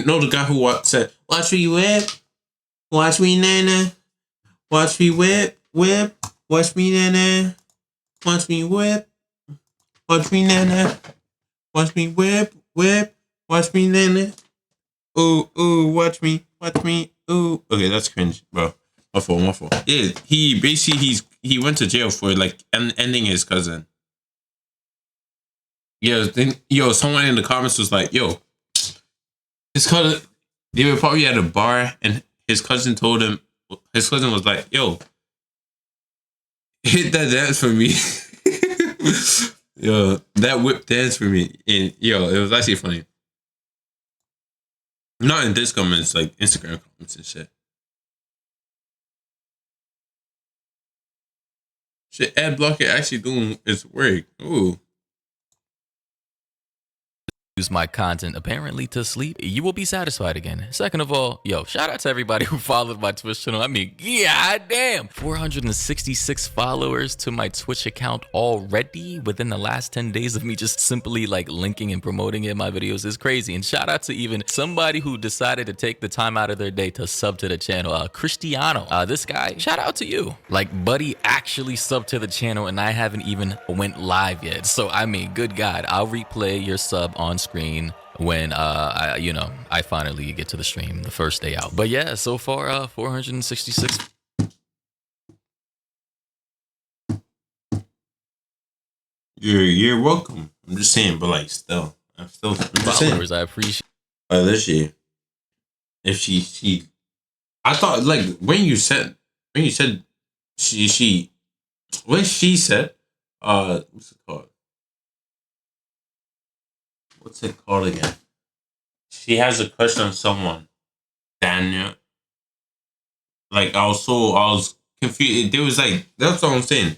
No, the guy who said, "Watch me whip, watch me nana, watch me whip, whip, watch me nana, watch me whip, watch me nana, watch me whip, whip, watch me nana. Ooh, ooh, watch me, ooh." Okay, that's cringe, bro. My fault, my fault. Yeah, he basically he went to jail for like ending his cousin. Yo, someone in the comments was like, "Yo, his cousin." They were probably at a bar, and his cousin told him. His cousin was like, "Yo, hit that dance for me." Yo, that whip dance for me, and yo, it was actually funny. Not in this comments, like Instagram comments and shit. Shit, ad blocker actually doing its work. Ooh. Use my content apparently to sleep, you will be satisfied again. Second of all, yo, shout out to everybody who followed my Twitch channel. I mean, yeah, damn. 466 followers to my Twitch account already within the last 10 days of me just simply like linking and promoting it in my videos is crazy. And shout out to even somebody who decided to take the time out of their day to sub to the channel, Cristiano. This guy, shout out to you. Like, buddy actually subbed to the channel and I haven't even went live yet. So, I mean, good God, I'll replay your sub on screen when I finally get to the stream the first day out. But yeah, so far 466 You're welcome. I'm just saying, but like still I'm just followers. saying. I appreciate This year, if she I thought like when you said she when she said what's it called? What's it called again? She has a crush on someone. Daniel. Like I was confused. There was like that's what I'm saying.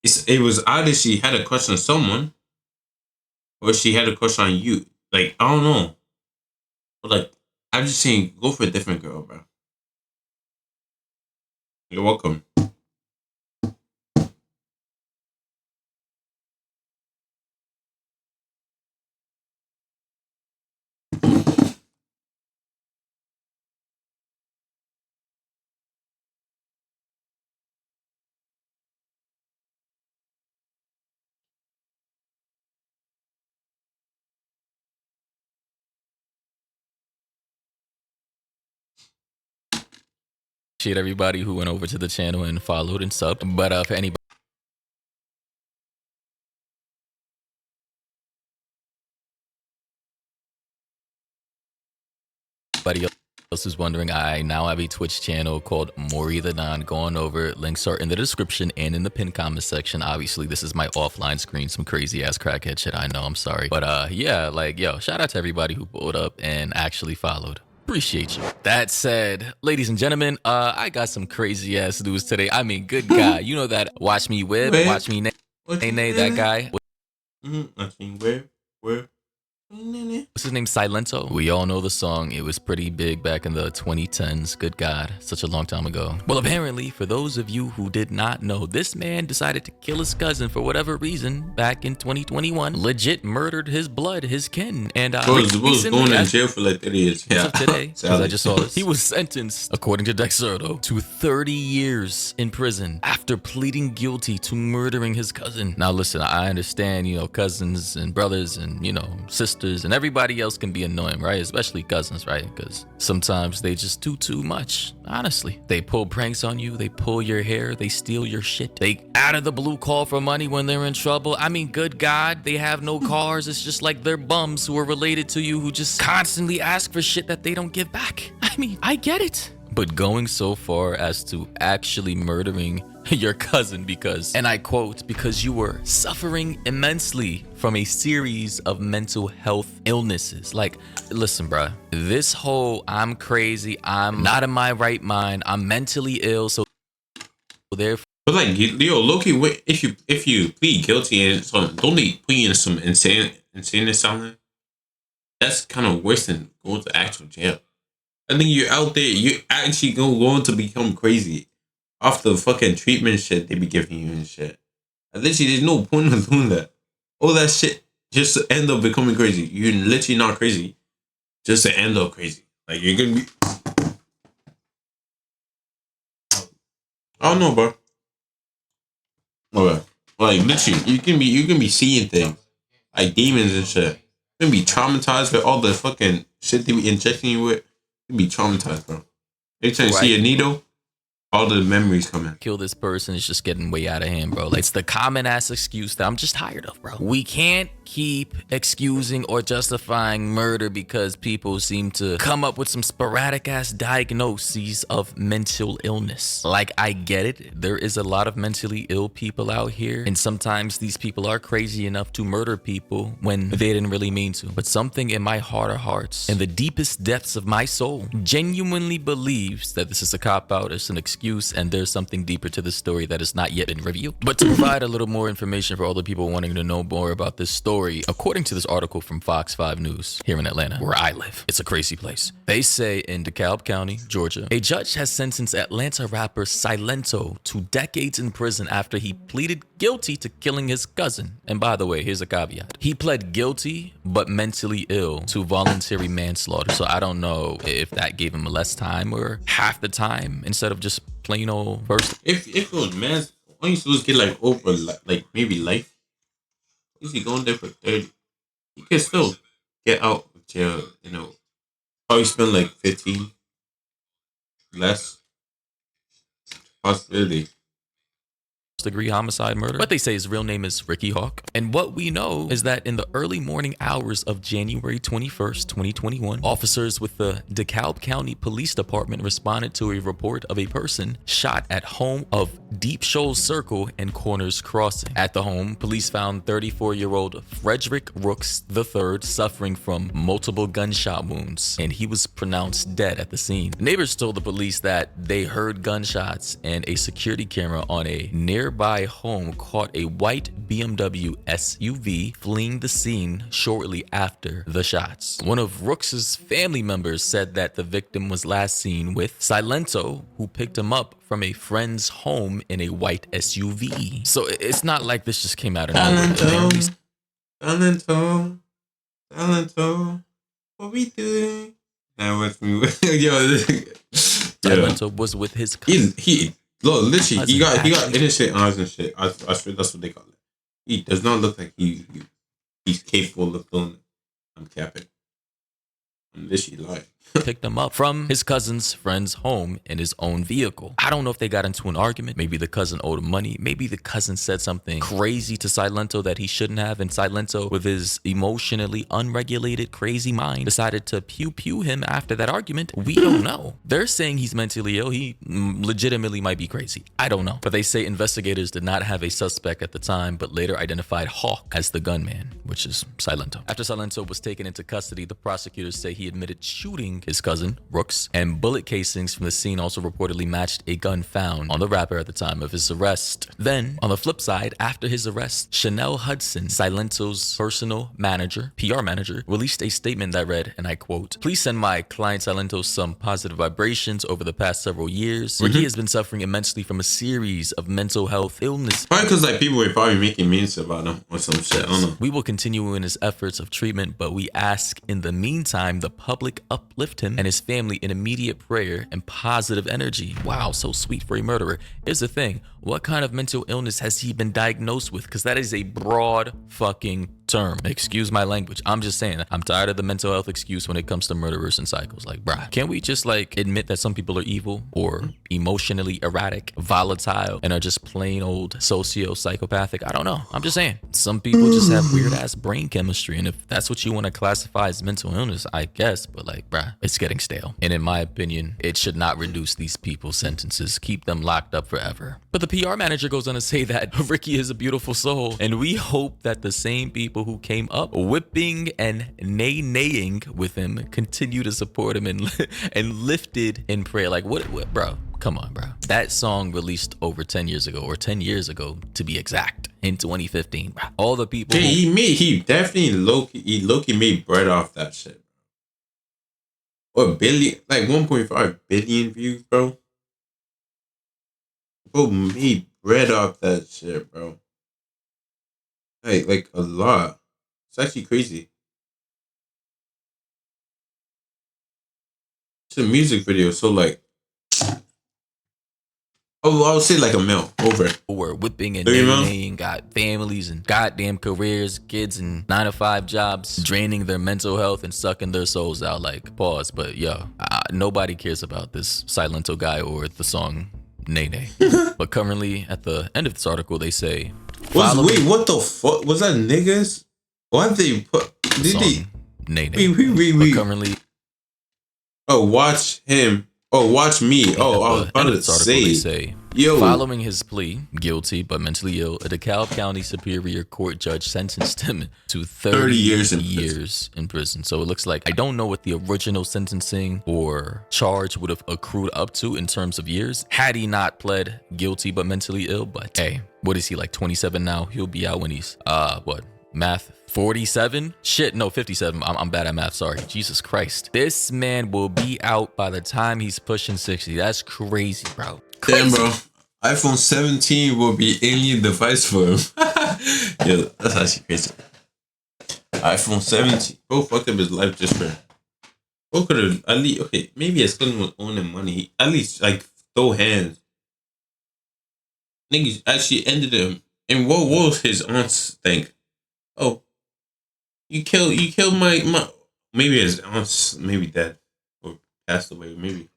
It was either she had a crush on someone or she had a crush on you. Like I don't know. But like I'm just saying go for a different girl, bro. You're welcome. everybody who went over to the channel and followed and subbed. But for anybody else is wondering, I now have a Twitch channel called Maury the Don. Going over, links are in the description and in the pinned comment section. Obviously, this is my offline screen, some crazy ass crackhead shit. I know, I'm sorry, but yeah, like yo, shout out to everybody who pulled up and actually followed. Appreciate you. That said, ladies and gentlemen, I got some crazy ass news today. I mean, good God, you know that watch me whip, watch me nay, that guy. Watch me whip. What's his name? Silento. We all know the song. It was pretty big back in the 2010s. Good God, such a long time ago. Well, apparently, for those of you who did not know, this man decided to kill his cousin for whatever reason back in 2021. Legit murdered his blood, his kin. And was going in jail for like 30 years. Yeah. Today, because I just saw this. He was sentenced, according to Dexerto, to 30 years in prison after pleading guilty to murdering his cousin. Now, listen, I understand, cousins and brothers and, sisters and everybody else can be annoying, right? Especially cousins, right? Because sometimes they just do too much, honestly. They pull pranks on you, they pull your hair, they steal your shit. They out of the blue call for money when they're in trouble. I mean, good God, they have no cars. It's just like they're bums who are related to you who just constantly ask for shit that they don't give back. I mean, I get it. But going so far as to actually murdering your cousin because, and I quote, because you were suffering immensely from a series of mental health illnesses. Like, listen, bruh, this whole I'm crazy, I'm not in my right mind, I'm mentally ill, so therefore. But like, Loki, if you plead guilty and so don't they put you in some insane or something? That's kind of worse than going to actual jail. I think you're out there, you're actually going to become crazy off the fucking treatment shit they be giving you and shit. And literally, there's no point in doing that. All that shit just end up becoming crazy. You're literally not crazy. just to end up crazy. Like you're gonna be. I don't know, bro. Okay. Like literally, you can be seeing things like demons and shit. You can be traumatized with all the fucking shit they be injecting you with. You can be traumatized, bro. Every time you see a needle, all the memories come in. Kill this person is just getting way out of hand, bro. Like, it's the common ass excuse that I'm just tired of, bro. We can't keep excusing or justifying murder because people seem to come up with some sporadic ass diagnoses of mental illness. Like, I get it. There is a lot of mentally ill people out here, and sometimes these people are crazy enough to murder people when they didn't really mean to. But something in my heart of hearts, in the deepest depths of my soul, genuinely believes that this is a cop-out, it's an excuse, and there's something deeper to the story that has not yet been revealed. But to provide a little more information for all the people wanting to know more about this story, according to this article from Fox 5 News here in Atlanta, where I live, it's a crazy place. They say in DeKalb County, Georgia, a judge has sentenced Atlanta rapper Silento to decades in prison after he pleaded guilty to killing his cousin. And by the way, here's a caveat. He pled guilty, but mentally ill to voluntary manslaughter. So I don't know if that gave him less time or half the time instead of just plain old first. If it was man, all you supposed to get like over like maybe life. Is he going there for 30? He can still get out of jail, you know. Probably spend like 15 less possibility. Degree homicide murder. What they say his real name is Ricky Hawk. And what we know is that in the early morning hours of January 21st, 2021, officers with the DeKalb County Police Department responded to a report of a person shot at home of Deep Shoals Circle and Corners Crossing. At the home, police found 34-year-old Frederick Rooks III suffering from multiple gunshot wounds, and he was pronounced dead at the scene. Neighbors told the police that they heard gunshots, and a security camera on a nearby home caught a white BMW SUV fleeing the scene shortly after the shots. One of Rooks's family members said that the victim was last seen with Silento, who picked him up from a friend's home in a white SUV. So it's not like this just came out of nowhere. Silento, what we doing? Now what's me? Yo, Silento was with his cousin. Look, literally, he got innocent eyes and shit. I swear that's what they call it. He does not look like he's capable of doing it. I'm capping. I'm literally lying. Picked him up from his cousin's friend's home in his own vehicle. I don't know if they got into an argument. Maybe the cousin owed him money. Maybe the cousin said something crazy to Silento that he shouldn't have, and Silento, with his emotionally unregulated, crazy mind, decided to pew him after that argument. We don't know. They're saying he's mentally ill. He legitimately might be crazy. I don't know. But they say investigators did not have a suspect at the time, but later identified Hawk as the gunman, which is Silento. After Silento was taken into custody, the prosecutors say he admitted shooting his cousin, Rooks, and bullet casings from the scene also reportedly matched a gun found on the rapper at the time of his arrest. Then, on the flip side, after his arrest, Chanel Hudson, Silento's personal manager, PR manager, released a statement that read, and I quote, "Please send my client Silento some positive vibrations over the past several years. Ricky has been suffering immensely from a series of mental health illness." Probably because like people were probably making memes about him or some shit. I don't know. "We will continue in his efforts of treatment, but we ask in the meantime the public uplift him and his family in immediate prayer and positive energy." Wow, so sweet for a murderer. Here's the thing. What kind of mental illness has he been diagnosed with? Because that is a broad fucking term. Excuse my language. I'm just saying, I'm tired of the mental health excuse when it comes to murderers and psychos. Like, bruh, can't we just like admit that some people are evil or emotionally erratic, volatile, and are just plain old socio-psychopathic? I don't know. I'm just saying, some people just have weird ass brain chemistry, and if that's what you want to classify as mental illness, I guess, but like, bruh, it's getting stale. And in my opinion, it should not reduce these people's sentences. Keep them locked up forever. But the PR manager goes on to say that Ricky is a beautiful soul, and we hope that the same people who came up whipping and nay-naying with him continue to support him and lifted in prayer. Like, what, bro? Come on, bro. That song released over 10 years ago, or 10 years ago to be exact, in 2015. Bro. All the people. He definitely low-key made bread off that shit. What billion? Like 1.5 billion views, bro. Bro made bread off that shit, bro. Like a lot. It's actually crazy. to the music video. So like, oh, I would say like a mil over. Or whipping and 3 mil? and got families and goddamn careers, kids and 9-to-5 jobs, draining their mental health and sucking their souls out. Like, pause. But yo, nobody cares about this Silento guy or the song NAE. But currently, at the end of this article, they say, wait, what the fuck? Was that niggas? Why did they put... Did they... NAE. Wait. Currently... Oh, watch him. Oh, watch me. Oh, I was about to say, yo. Following his plea, guilty but mentally ill, a DeKalb County Superior Court judge sentenced him to 30 years in prison. So it looks like, I don't know what the original sentencing or charge would have accrued up to in terms of years had he not pled guilty but mentally ill. But hey, what is he, like 27 now? He'll be out when he's, what? Math 47? Shit, no, 57. I'm bad at math, sorry. Jesus Christ. This man will be out by the time he's pushing 60. That's crazy, bro. Damn, bro. iPhone 17 will be alien device for him. Yo, that's actually crazy. iPhone 17. Bro fucked up his life just for... Bro could have at least... Okay, maybe his cousin was owning money. At least, like, throw hands. Niggas actually ended him. And what was his aunt's thing? Oh, you killed my maybe his aunt's maybe dead or passed away, maybe.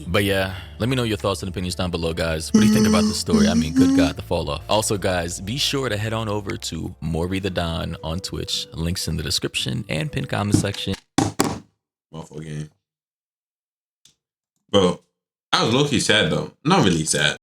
But yeah, let me know your thoughts and opinions down below, guys. What do you think about this story? I mean, good God, the fall off. Also, guys, be sure to head on over to Maury the Don on Twitch. Links in the description and pinned comment section. Motherfucker game. Bro, I was low-key sad though. Not really sad.